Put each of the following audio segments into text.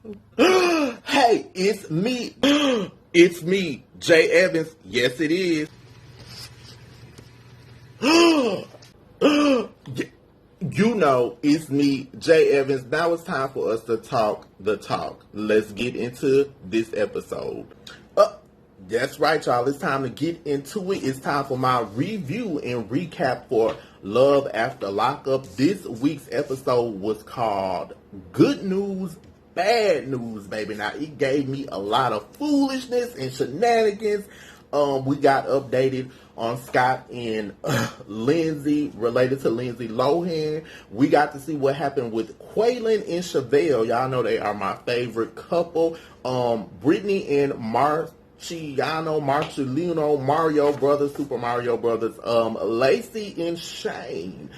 Hey, it's me. It's me, J.Evans. Yes, it is. You know, it's me, J.Evans. Now it's time for us to talk the talk. Let's get into this episode. That's right, y'all. It's time to get into it. It's time for my review and recap for Love After Lockup. This week's episode was called Good News, Bad News, baby. Now, it gave me a lot of foolishness and shenanigans. We got updated on Scott and Lindsey, related to Lindsay Lohan. We got to see what happened with Quaylin and Chevelle. Y'all know they are my favorite couple. Brittany and Marcelino, Mario Brothers, Super Mario Brothers, Lacey and Shane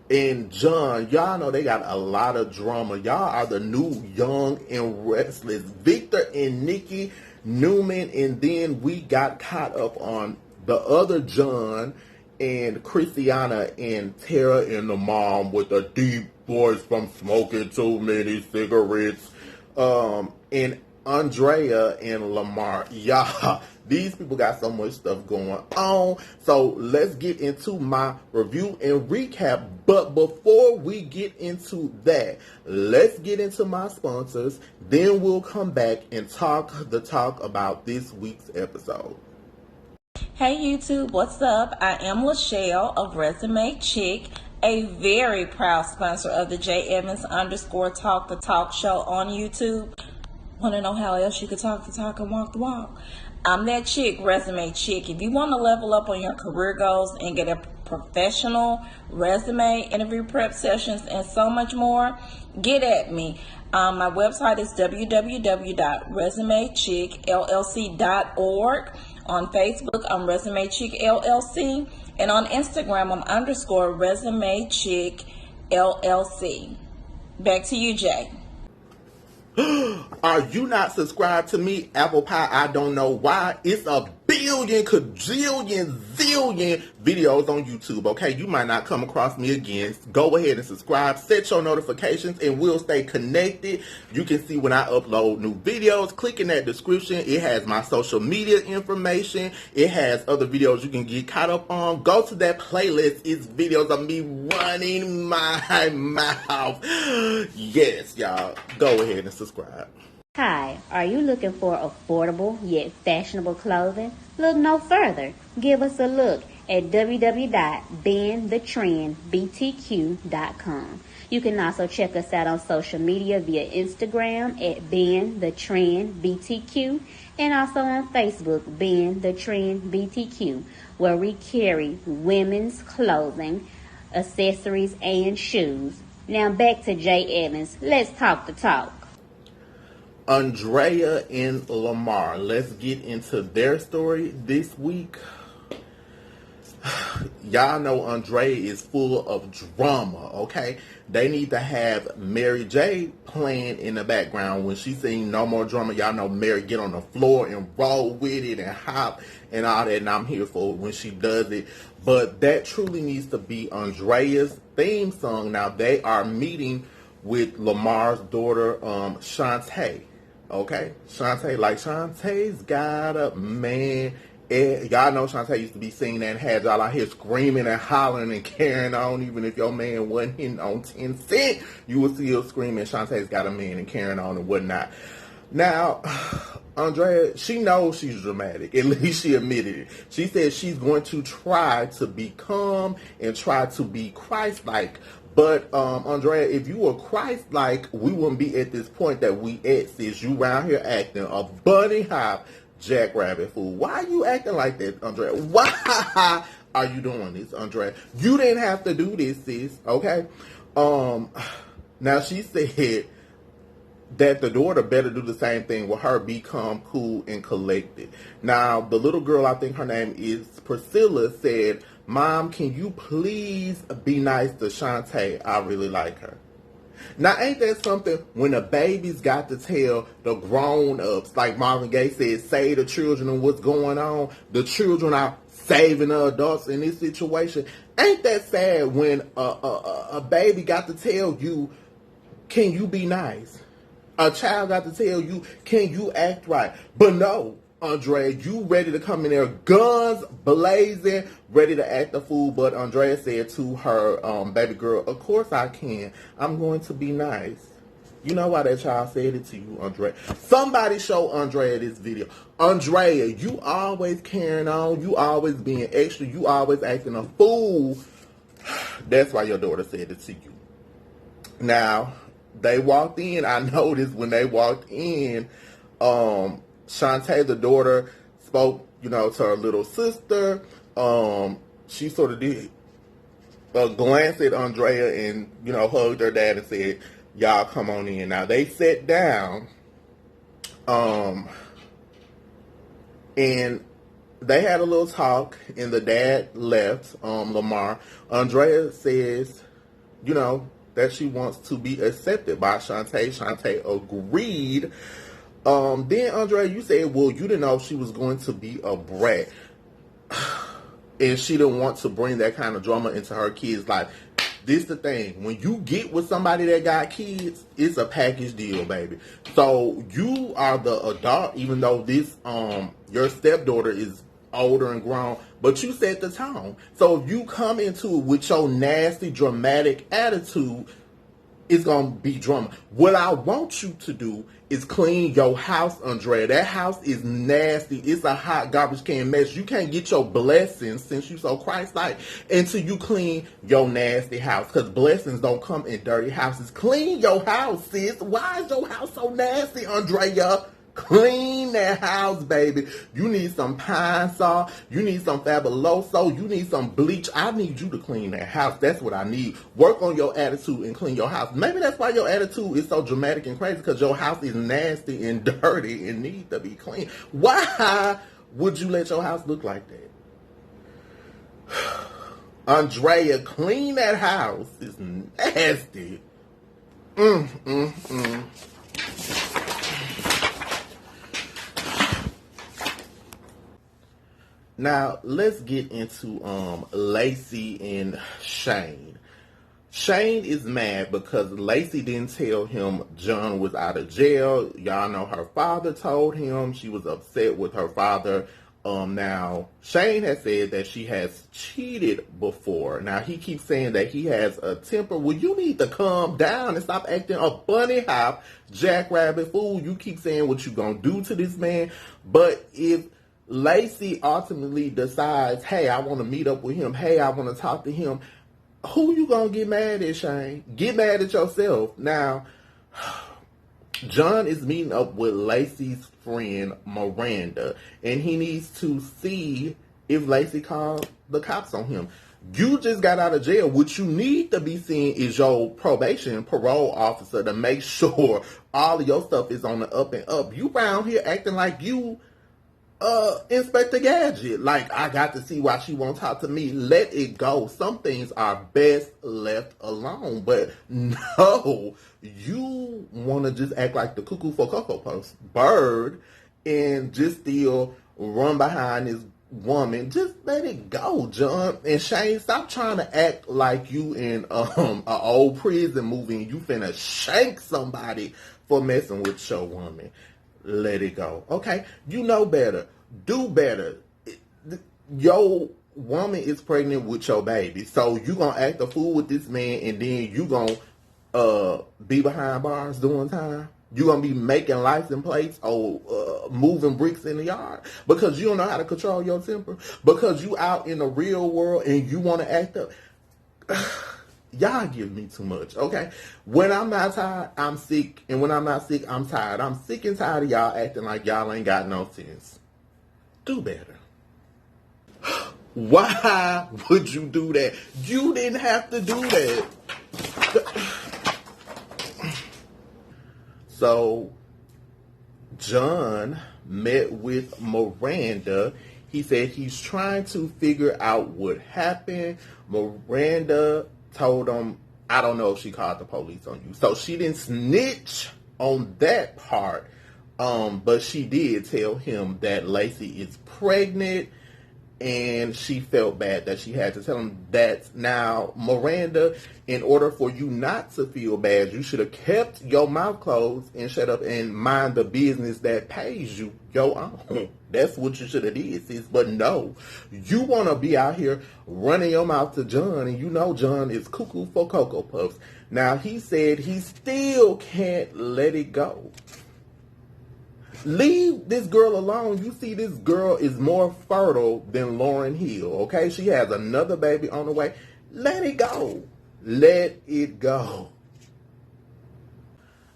and John. Y'all know they got a lot of drama. Y'all are the new Young and Restless. Victor and Nikki Newman, and then we got caught up on the other John and Christiana and Tara and the mom with a deep voice from smoking too many cigarettes. And Andrea and Lamar. Y'all, these people got so much stuff going on. So let's get into my review and recap. But before we get into that, let's get into my sponsors. Then we'll come back and talk the talk about this week's episode. Hey YouTube, what's up? I am Lachelle of Resume Chick, a very proud sponsor of the J.Evans _ Talk the Talk show on YouTube. Want to know how else you could talk the talk and walk the walk? I'm that chick, Resume Chick. If you want to level up on your career goals and get a professional resume, interview prep sessions, and so much more, get at me. My website is www.resumechickllc.org. On Facebook, I'm Resume Chick LLC. And on Instagram, I'm _ Resume Chick LLC. Back to you, Jay. Are you not subscribed to me? Apple Pie, I don't know why. It's a billion, cajillion, zillion videos on YouTube, okay? You might not come across me again. Go ahead and subscribe. Set your notifications and we'll stay connected. You can see when I upload new videos. Click in that description. It has my social media information. It has other videos you can get caught up on. Go to that playlist. It's videos of me running my mouth. Yes, y'all. Go ahead and subscribe. Hi, are you looking for affordable yet fashionable clothing? Look no further. Give us a look at www.bendthetrendbtq.com. You can also check us out on social media via Instagram at BendTheTrendBTQ and also on Facebook, BendTheTrendBTQ, where we carry women's clothing, accessories, and shoes. Now back to J.Evans. Let's talk the talk. Andrea and Lamar. Let's get into their story this week. Y'all know Andrea is full of drama, okay? They need to have Mary J playing in the background when she sing No More Drama. Y'all know Mary get on the floor and roll with it and hop and all that, and I'm here for when she does it. But that truly needs to be Andrea's theme song. Now, they are meeting with Lamar's daughter, Shantae. Okay, Shantae, like Shantae's got a man. Y'all know Shantae used to be singing that and had y'all out here screaming and hollering and carrying on. Even if your man wasn't hitting on 10 cent, you would still screaming, Shantae's got a man and carrying on and whatnot. Now, Andrea, she knows she's dramatic. At least she admitted it. She said she's going to try to be calm and try to be Christ-like. But, Andrea, if you were Christ-like, we wouldn't be at this point that we at, sis. You around here acting a bunny hop jackrabbit fool. Why are you acting like that, Andrea? Why are you doing this, Andrea? You didn't have to do this, sis, okay? Now, she said that the daughter better do the same thing with her, be calm, cool, and collected. Now, the little girl, I think her name is Priscilla, said, Mom, can you please be nice to Shantae? I really like her. Now, ain't that something when the babies got to tell the grown-ups, like Marvin Gaye said, save the children and what's going on? The children are saving the adults in this situation. Ain't that sad when a baby got to tell you, can you be nice? A child got to tell you, can you act right? But no, Andrea, you ready to come in there, guns blazing, ready to act the fool. But Andrea said to her baby girl, of course I can. I'm going to be nice. You know why that child said it to you, Andrea? Somebody show Andrea this video. Andrea, you always carrying on. You always being extra. You always acting a fool. That's why your daughter said it to you. Now, they walked in. I noticed when they walked in, Shantae, the daughter, spoke, to her little sister. She sort of did a glance at Andrea and, hugged her dad and said, y'all come on in. Now, they sat down, and they had a little talk, and the dad left, Lamar. Andrea says, that she wants to be accepted by Shantae. Shantae agreed. Then, Andrea, you said, well, you didn't know she was going to be a brat. And she didn't want to bring that kind of drama into her kids' life. This the thing. When you get with somebody that got kids, it's a package deal, baby. So you are the adult, even though this your stepdaughter is older and grown, but you set the tone. So if you come into it with your nasty, dramatic attitude, it's gonna be drama. What I want you to do is clean your house, Andrea. That house is nasty. It's a hot garbage can mess. You can't get your blessings, since you so Christ-like, until you clean your nasty house. Because blessings don't come in dirty houses. Clean your house, sis. Why is your house so nasty, Andrea? Clean that house, baby. You need some Pine Sol. You need some Fabuloso. You need some bleach. I need you to clean that house. That's what I need. Work on your attitude and clean your house. Maybe that's why your attitude is so dramatic and crazy, because your house is nasty and dirty and needs to be clean. Why would you let your house look like that? Andrea, clean that house. It's nasty. Now, let's get into Lacey and Shane. Shane is mad because Lacey didn't tell him John was out of jail. Y'all know her father told him. She was upset with her father. Now, Shane has said that she has cheated before. Now, he keeps saying that he has a temper. Well, you need to calm down and stop acting a bunny hop, jackrabbit fool. You keep saying what you gonna do to this man. But if Lacey ultimately decides, hey, I want to meet up with him, hey, I want to talk to him, who you gonna get mad at, Shane? Get mad at yourself. Now, John is meeting up with Lacey's friend, Miranda, and he needs to see if Lacey called the cops on him. You just got out of jail. What you need to be seeing is your parole officer to make sure all of your stuff is on the up and up. You around here acting like you Inspector Gadget. Like, I got to see why she won't talk to me. Let it go. Some things are best left alone. But no, you want to just act like the cuckoo for Cocoa Puffs bird and just still run behind this woman. Just let it go, John. And Shane, stop trying to act like you in an old prison movie and you finna shank somebody for messing with your woman. Let it go. Okay? You know better. Do better. Your woman is pregnant with your baby. So you gonna act a fool with this man and then you gonna be behind bars doing time? You gonna be making license plates or moving bricks in the yard because you don't know how to control your temper? Because you out in the real world and you want to act up? Y'all give me too much, okay? When I'm not tired, I'm sick. And when I'm not sick, I'm tired. I'm sick and tired of y'all acting like y'all ain't got no sense. Do better. Why would you do that? You didn't have to do that. So, John met with Miranda. He said he's trying to figure out what happened. Miranda told him, I don't know if she called the police on you. So she didn't snitch on that part. But she did tell him that Lacey is pregnant and she felt bad that she had to tell him that. Now, Miranda, in order for you not to feel bad, you should have kept your mouth closed and shut up and mind the business that pays you your own. That's what you should have did, sis. But no, you want to be out here running your mouth to John, and you know John is cuckoo for Cocoa Puffs. Now, he said he still can't let it go. Leave this girl alone. You see, this girl is more fertile than Lauryn Hill, okay? She has another baby on the way. Let it go. Let it go.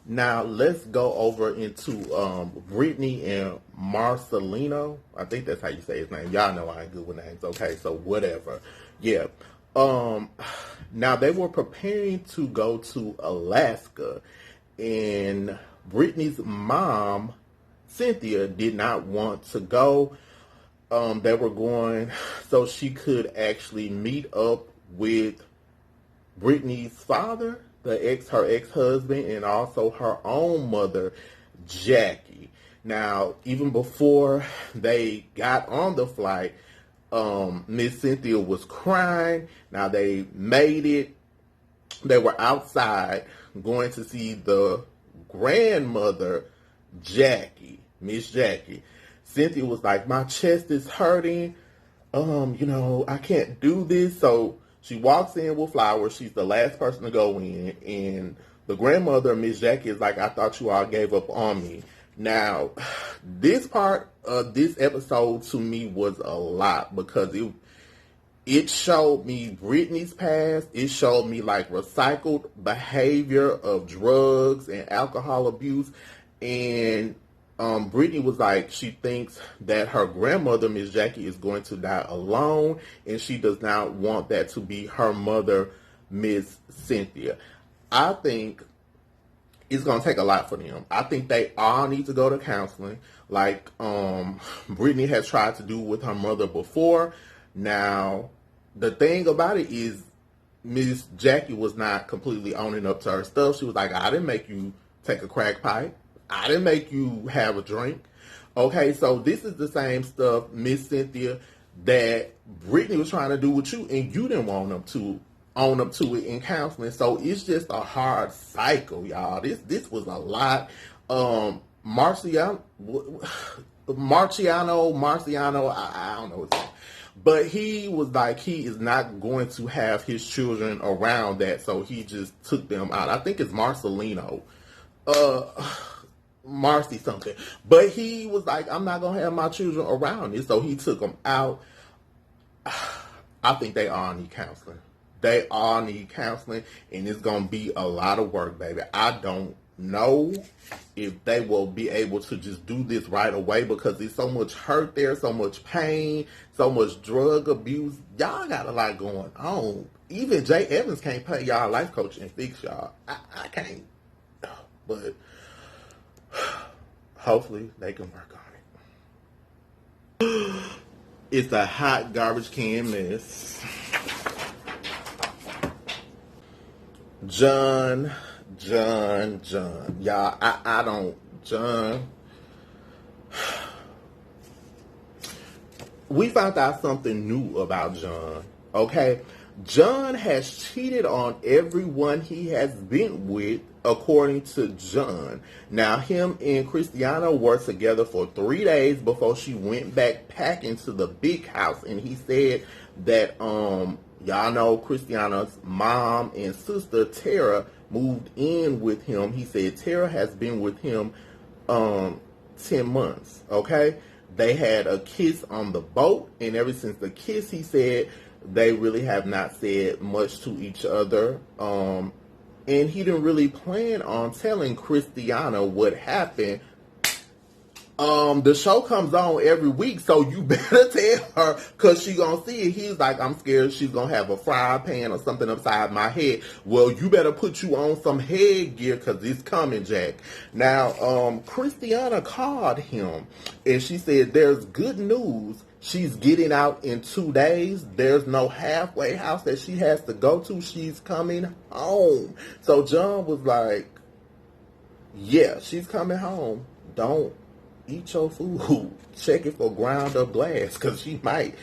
Now, let's go over into Brittany and Marcelino. I think that's how you say his name. Y'all know I ain't good with names, okay? So, whatever. Yeah. Now, they were preparing to go to Alaska, and Brittany's mom, Cynthia, did not want to go. They were going so she could actually meet up with Brittany's father, her ex-husband, and also her own mother, Jackie. Now, even before they got on the flight, Miss Cynthia was crying. Now, they made it. They were outside going to see the grandmother, Jackie, Miss Jackie. Cynthia was like, my chest is hurting. I can't do this. So she walks in with flowers. She's the last person to go in. And the grandmother, Miss Jackie, is like, I thought you all gave up on me. Now, this part of this episode to me was a lot because it showed me Brittany's past. It showed me like recycled behavior of drugs and alcohol abuse. And Brittany was like, she thinks that her grandmother, Miss Jackie, is going to die alone, and she does not want that to be her mother, Miss Cynthia. I think it's going to take a lot for them. I think they all need to go to counseling, like Brittany has tried to do with her mother before. Now, the thing about it is Miss Jackie was not completely owning up to her stuff. She was like, I didn't make you take a crack pipe. I didn't make you have a drink. Okay, so this is the same stuff, Miss Cynthia, that Brittany was trying to do with you, and you didn't want them to own up to it in counseling. So it's just a hard cycle, y'all. This was a lot. Marciano, I don't know his name. But he was like, he is not going to have his children around that, so he just took them out. I think it's Marcelino. Marcy something. But he was like, I'm not going to have my children around it. So he took them out. I think they all need counseling. They all need counseling. And it's going to be a lot of work, baby. I don't know if they will be able to just do this right away because there's so much hurt there, so much pain, so much drug abuse. Y'all got a lot going on. Even J.Evans can't pay y'all life coach and fix y'all. I can't. But hopefully they can work on it. It's a hot garbage can mess. John. Y'all, I don't, John. We found out something new about John, okay? John has cheated on everyone he has been with, according to John. Now, him and Christiana were together for 3 days before she went back packing to the big house. And he said that, y'all know Christiana's mom and sister, Tara, moved in with him. He said Tara has been with him 10 months, okay? They had a kiss on the boat, and ever since the kiss, he said, they really have not said much to each other. And he didn't really plan on telling Christiana what happened. The show comes on every week, so you better tell her, because she gonna see it. He's like, I'm scared she's gonna have a fry pan or something upside my head. Well, you better put you on some headgear, because it's coming, Jack. Now, Christiana called him, and she said, there's good news. She's getting out in 2 days. There's no halfway house that she has to go to. She's coming home. So John was like, yeah, she's coming home. Don't eat your food. Check it for ground up glass, because she might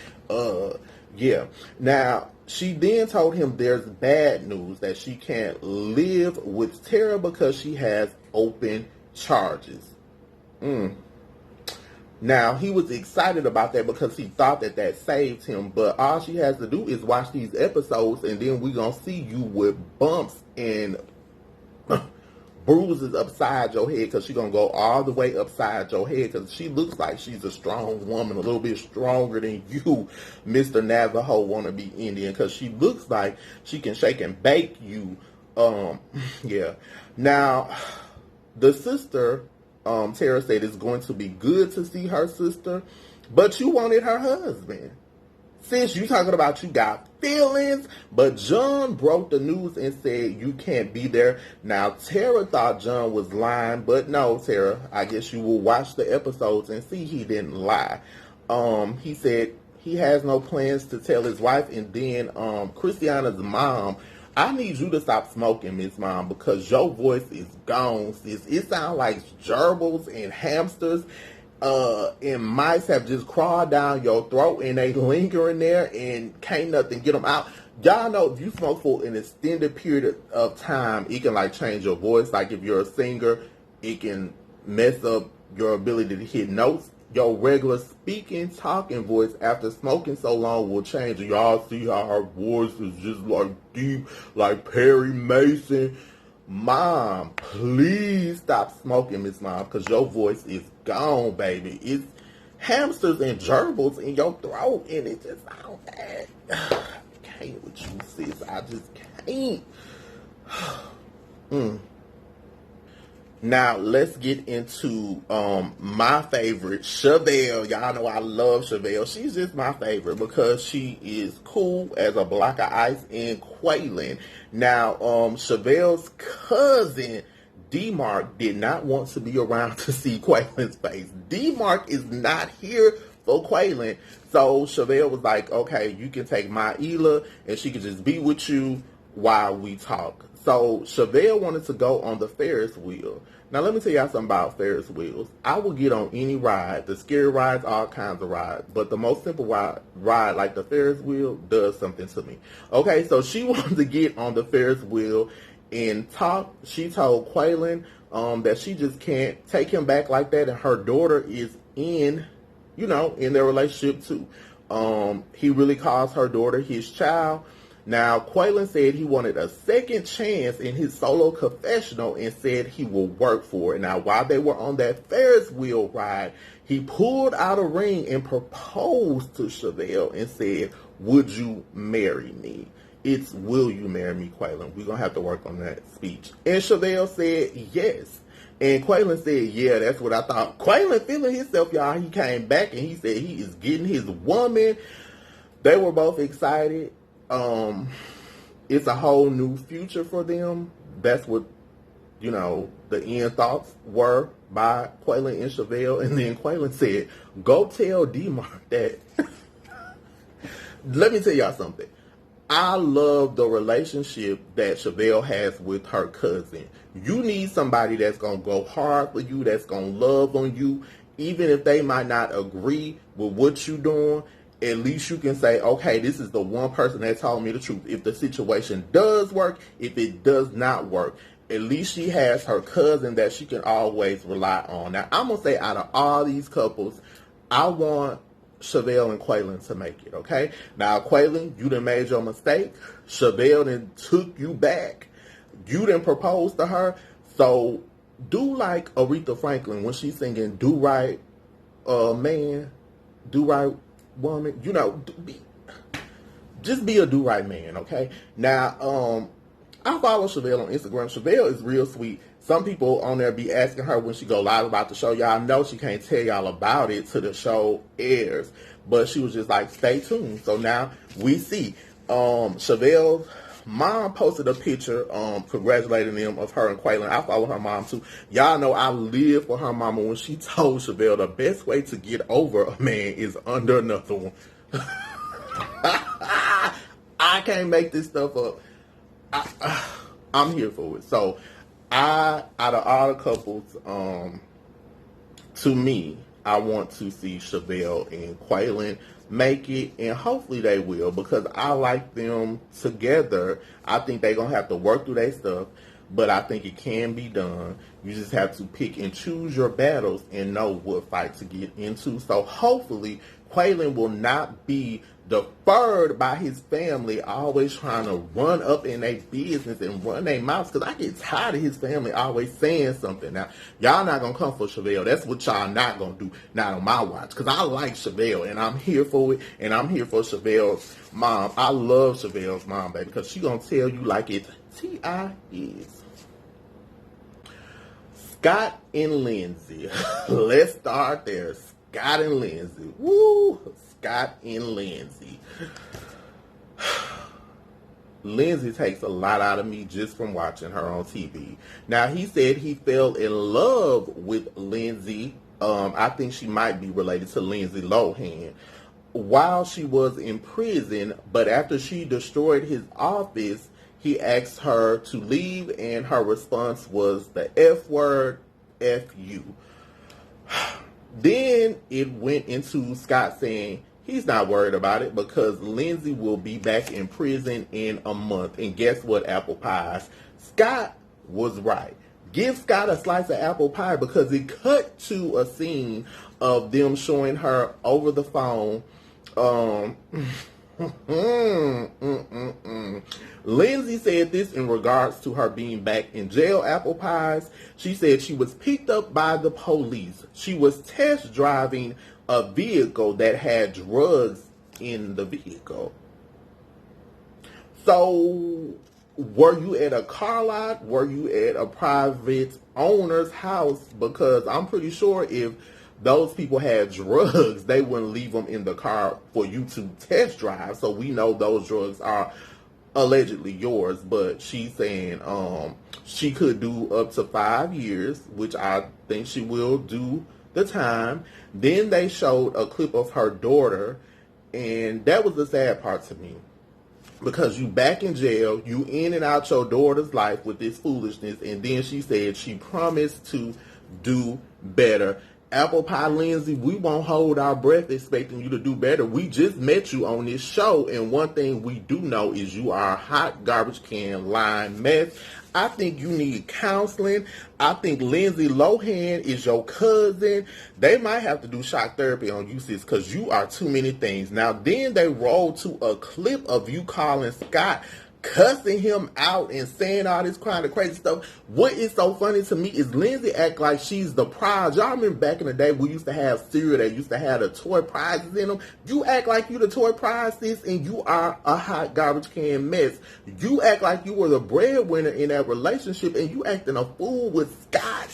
Yeah. Now, she then told him there's bad news that she can't live with Tara because she has open charges. Now, he was excited about that because he thought that that saved him, but all she has to do is watch these episodes, and then we're going to see you with bumps and bruises upside your head, because she's going to go all the way upside your head, because she looks like she's a strong woman, a little bit stronger than you, Mr. Navajo wannabe Indian, because she looks like she can shake and bake you. Yeah. Now, the sister, Tara said it's going to be good to see her sister, but you wanted her husband. Sis, you talking about you got feelings, but John broke the news and said you can't be there. Now, Tara thought John was lying, but no, Tara, I guess you will watch the episodes and see he didn't lie. He said he has no plans to tell his wife, and then Christiana's mom, I need you to stop smoking, Miss Mom, because your voice is gone, sis. It sounds like gerbils and hamsters and mice have just crawled down your throat, and they linger in there and can't nothing get them out. Y'all know if you smoke for an extended period of time, it can like change your voice. Like if you're a singer, it can mess up your ability to hit notes. Your regular speaking, talking voice after smoking so long will change. Y'all see how her voice is just like deep, like Perry Mason. Mom, please stop smoking, Miss Mom, because your voice is gone, baby. It's hamsters and gerbils in your throat, and it just sounds bad. I can't with you, sis. I just can't. Now, let's get into my favorite, Chevelle. Y'all know I love Chevelle. She's just my favorite because she is cool as a block of ice and Quaylin. Now, Chevelle's cousin, D-Mark, did not want to be around to see Quaylin's face. D-Mark is not here for Quaylin. So Chevelle was like, okay, you can take my Ela and she can just be with you while we talk. So Chevelle wanted to go on the Ferris wheel. Now let me tell y'all something about Ferris wheels. I will get on any ride, the scary rides, all kinds of rides. But the most simple ride like the Ferris wheel does something to me. Okay, so she wanted to get on the Ferris wheel and talk. She told Quaylin that she just can't take him back like that, and her daughter is in their relationship too. He really calls her daughter his child. Now, Quaylin said he wanted a second chance in his solo confessional and said he will work for it. Now, while they were on that Ferris wheel ride, he pulled out a ring and proposed to Chevelle and said, would you marry me? It's, will you marry me, Quaylin? We're going to have to work on that speech. And Chevelle said, yes. And Quaylin said, yeah, that's what I thought. Quaylin feeling himself, y'all. He came back and he said he is getting his woman. They were both excited. It's a whole new future for them. That's what, the end thoughts were by Quaylin and Chevelle. And then Quaylin said, go tell D-Mark that. Let me tell y'all something. I love the relationship that Chevelle has with her cousin. You need somebody that's going to go hard for you, that's going to love on you, even if they might not agree with what you're doing. At least you can say, okay, this is the one person that told me the truth. If the situation does work, if it does not work, at least she has her cousin that she can always rely on. Now, I'm going to say out of all these couples, I want Chevelle and Quaylin to make it, okay? Now, Quaylin, you done made your mistake. Chevelle done took you back. You done proposed to her. So, do like Aretha Franklin when she's singing, do right, man, do right, woman. Just be a do right man, okay? Now, I follow Chevelle on Instagram. Chevelle is real sweet. Some people on there be asking her when she go live about the show. Y'all know she can't tell y'all about it till the show airs. But she was just like, stay tuned. So now we see. Chevelle's mom posted a picture congratulating them of her and Quaylin. I follow her mom too. Y'all know I live for her mama when she told Chevelle the best way to get over a man is under another one. I can't make this stuff up. I'm here for it. So out of all the couples, to me, I want to see Chevelle and Quaylin. make it, and hopefully they will, because I like them together. I think they're going to have to work through their stuff, but I think it can be done. You just have to pick and choose your battles and know what fight to get into. So hopefully Quaylen will not be deferred by his family, always trying to run up in their business and run their mouths, because I get tired of his family always saying something. Now, y'all not going to come for Chevelle. That's what y'all not going to do, not on my watch, because I like Chevelle, and I'm here for it, and I'm here for Chevelle's mom. I love Chevelle's mom, baby, because she going to tell you like it's T.I. is. Scott and Lindsey. Let's start there. Scott and Lindsey. Woo! Scott and Lindsey. Lindsey takes a lot out of me just from watching her on TV. Now, he said he fell in love with Lindsey. I think she might be related to Lindsay Lohan. While she was in prison, but after she destroyed his office, he asked her to leave, and her response was the F word, F you. Then it went into Scott saying he's not worried about it because Lindsey will be back in prison in a month. And guess what, apple pies? Scott was right. Give Scott a slice of apple pie, because it cut to a scene of them showing her over the phone. Lindsey said this in regards to her being back in jail, apple pies. She said she was picked up by the police. She was test driving a vehicle that had drugs in the vehicle. So, were you at a car lot? Were you at a private owner's house? Because I'm pretty sure if those people had drugs, they wouldn't leave them in the car for you to test drive. So we know those drugs are allegedly yours, but she's saying she could do up to 5 years, which I think she will do the time. Then they showed a clip of her daughter, and that was the sad part to me, because you back in jail, you in and out your daughter's life with this foolishness, and then she said she promised to do better. Apple pie Lindsey, we won't hold our breath expecting you to do better. We just met you on this show, and one thing we do know is you are a hot garbage can lying mess. I think you need counseling. I think Lindsay Lohan is your cousin. They might have to do shock therapy on you, sis, because you are too many things. Now, then they rolled to a clip of you calling Scott, cussing him out and saying all this kind of crazy stuff. What is so funny to me is Lindsay act like she's the prize. Y'all remember back in the day we used to have cereal that used to have the toy prizes in them? You act like you the toy prize, sis, and you are a hot garbage can mess. You act like you were the breadwinner in that relationship, and you acting a fool with Scott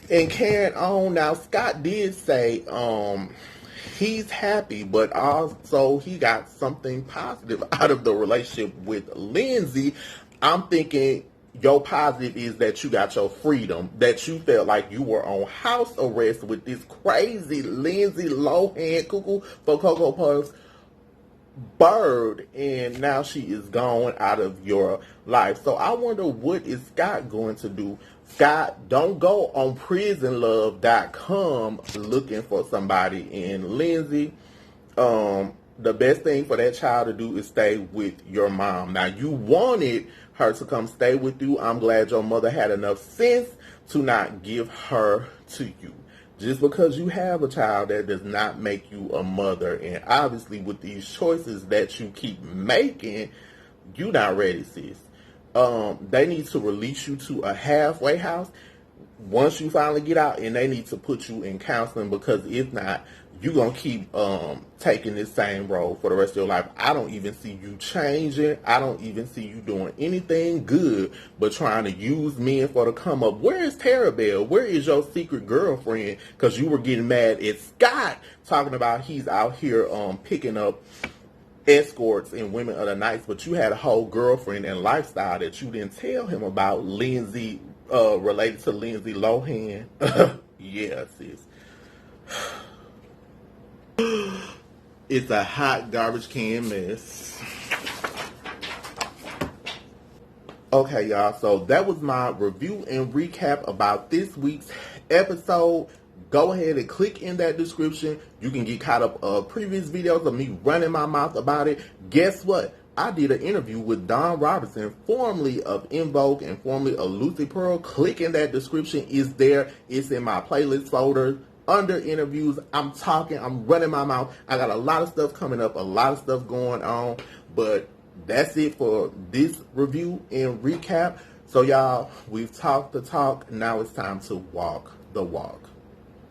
and carrying on. Now, Scott did say he's happy, but also he got something positive out of the relationship with Lindsay. I'm thinking your positive is that you got your freedom, that you felt like you were on house arrest with this crazy Lindsay Lohan cuckoo for Cocoa Puffs bird, and now she is gone out of your life. So I wonder, what is Scott going to do? Scott, don't go on prisonlove.com looking for somebody. And Lindsay, the best thing for that child to do is stay with your mom. Now, you wanted her to come stay with you. I'm glad your mother had enough sense to not give her to you. Just because you have a child, that does not make you a mother. And obviously, with these choices that you keep making, you're not ready, sis. They need to release you to a halfway house once you finally get out, and they need to put you in counseling, because if not, you're going to keep taking this same road for the rest of your life. I don't even see you changing. I don't even see you doing anything good but trying to use men for the come up. Where is Tarabelle? Where is your secret girlfriend? Because you were getting mad at Scott talking about he's out here picking up escorts and women of the night, but you had a whole girlfriend and lifestyle that you didn't tell him about. Lindsay, related to Lindsay Lohan. Yeah, sis. It's a hot garbage can mess. Okay, y'all, so that was my review and recap about this week's episode. Go ahead and click in that description. You can get caught up previous videos of me running my mouth about it. Guess what? I did an interview with Don Robertson, formerly of In Vogue and formerly of Lucy Pearl. Click in that description. It's there. It's in my playlist folder. Under interviews, I'm talking, I'm running my mouth. I got a lot of stuff coming up, a lot of stuff going on. But that's it for this review and recap. So y'all, we've talked the talk. Now it's time to walk the walk.